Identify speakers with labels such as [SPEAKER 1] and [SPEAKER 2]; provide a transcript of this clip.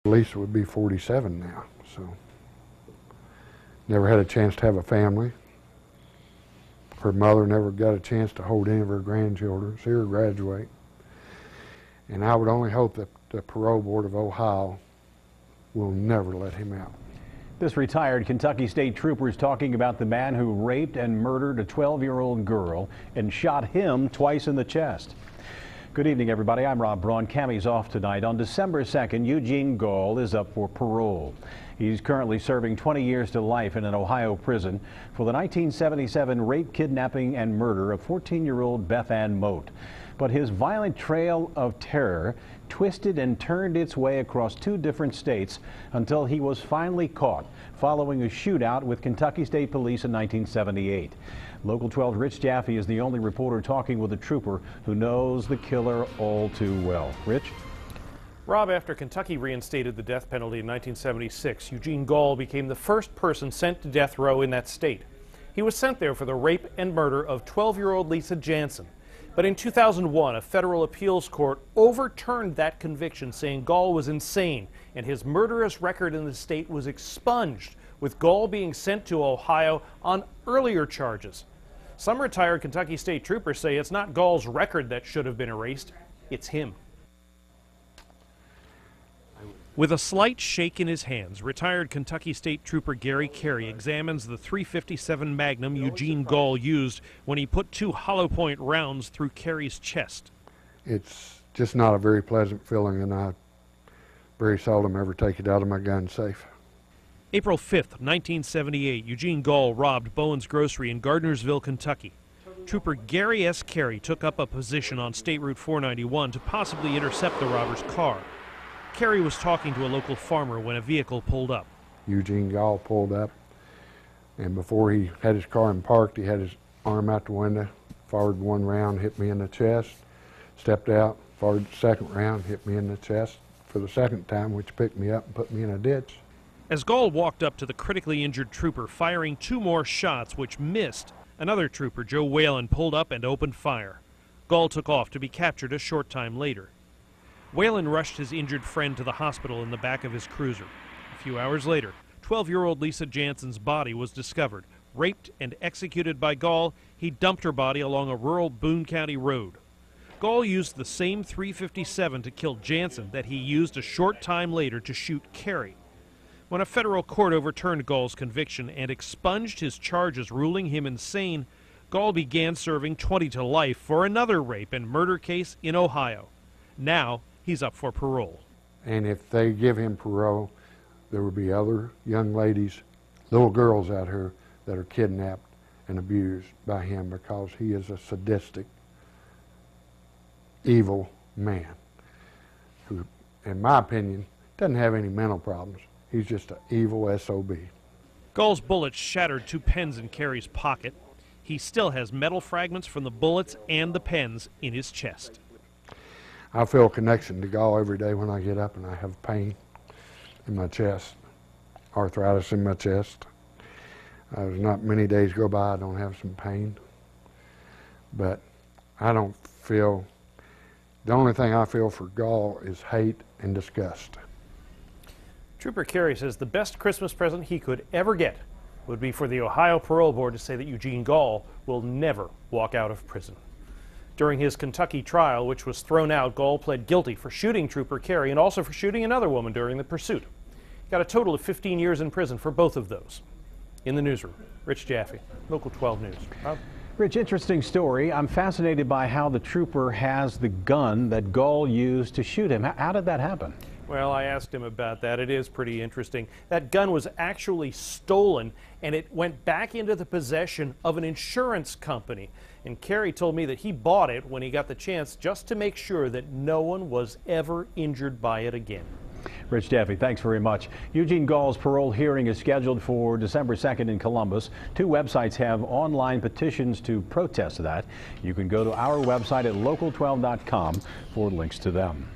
[SPEAKER 1] Lisa would be 47 now, so never had a chance to have a family. Her mother never got a chance to hold any of her grandchildren, see her graduate. And I would only hope that the Parole Board of Ohio will never let him out.
[SPEAKER 2] This retired Kentucky State Trooper is talking about the man who raped and murdered a 12-year-old girl and shot him twice in the chest. Good evening, everybody. I'm Rob Braun. Cammie's off tonight. On December 2nd, Eugene Gall is up for parole. He's currently serving 20 years to life in an Ohio prison for the 1977 rape, kidnapping, and murder of 14-year-old Beth Ann Moat. But his violent trail of terror twisted and turned its way across 2 different states until he was finally caught following a shootout with Kentucky State Police in 1978. Local 12's Rich Jaffe is the only reporter talking with a trooper who knows the killer all too well. Rich?
[SPEAKER 3] Rob, after Kentucky reinstated the death penalty in 1976, Eugene Gall became the first person sent to death row in that state. He was sent there for the rape and murder of 12-year-old Lisa Jansen. But in 2001, a federal appeals court overturned that conviction, saying Gall was insane and his murderous record in the state was expunged, with Gall being sent to Ohio on earlier charges. Some retired Kentucky State Troopers say it's not Gall's record that should have been erased, it's him.
[SPEAKER 4] With a slight shake in his hands, retired Kentucky State Trooper Gary Carey examines the .357 Magnum Eugene Gall used when he put 2 hollow point rounds through Carey's chest.
[SPEAKER 1] It's just not a very pleasant feeling, and I very seldom ever take it out of my gun safe.
[SPEAKER 4] April 5th, 1978, Eugene Gall robbed Bowen's Grocery in Gardnersville, Kentucky. Trooper Gary S. Carey took up a position on State Route 491 to possibly intercept the robber's car. Carey was talking to a local farmer when a vehicle pulled up.
[SPEAKER 1] Eugene Gall pulled up, and before he had his car parked, he had his arm out the window, fired 1 round, hit me in the chest, stepped out, fired the 2nd round, hit me in the chest for the 2nd time, which picked me up and put me in a ditch.
[SPEAKER 4] As Gall walked up to the critically injured trooper, firing 2 more shots which missed, another trooper, Joe Whalen, pulled up and opened fire. Gall took off to be captured a short time later. Whalen rushed his injured friend to the hospital in the back of his cruiser. A few hours later, 12-year-old Lisa Jansen's body was discovered. Raped and executed by Gall, he dumped her body along a rural Boone County road. Gall used the same .357 to kill Jansen that he used a short time later to shoot Carey. When a federal court overturned Gall's conviction and expunged his charges, ruling him insane, Gall began serving 20 to life for another rape and murder case in Ohio. Now he's up for parole.
[SPEAKER 1] And if they give him parole, there will be other young ladies, little girls out here that are kidnapped and abused by him because he is a sadistic, evil man who, in my opinion, doesn't have any mental problems. He's just an evil SOB.
[SPEAKER 4] Gall's bullets shattered 2 pens in Carey's pocket. He still has metal fragments from the bullets and the pens in his chest.
[SPEAKER 1] I feel a connection to Gall every day when I get up and I have pain in my chest, arthritis in my chest. There's not many days go by I don't have some pain, but I don't feel, the only thing I feel for Gall is hate and disgust.
[SPEAKER 3] Trooper Carey says the best Christmas present he could ever get would be for the Ohio Parole Board to say that Eugene Gall will never walk out of prison. During his Kentucky trial, which was thrown out, Gall pled guilty for shooting Trooper Carey and also for shooting another woman during the pursuit. He got a total of 15 years in prison for both of those. In the newsroom, Rich Jaffe, Local 12 News. Rob?
[SPEAKER 2] Rich, interesting story. I'm fascinated by how the trooper has the gun that Gall used to shoot him. How did that happen?
[SPEAKER 3] Well, I asked him about that. It is pretty interesting. That gun was actually stolen, and it went back into the possession of an insurance company. And Carey told me that he bought it when he got the chance just to make sure that no one was ever injured by it again.
[SPEAKER 2] Rich Jaffe, thanks very much. Eugene Gall's parole hearing is scheduled for December 2nd in Columbus. 2 websites have online petitions to protest that. You can go to our website at local12.com for links to them.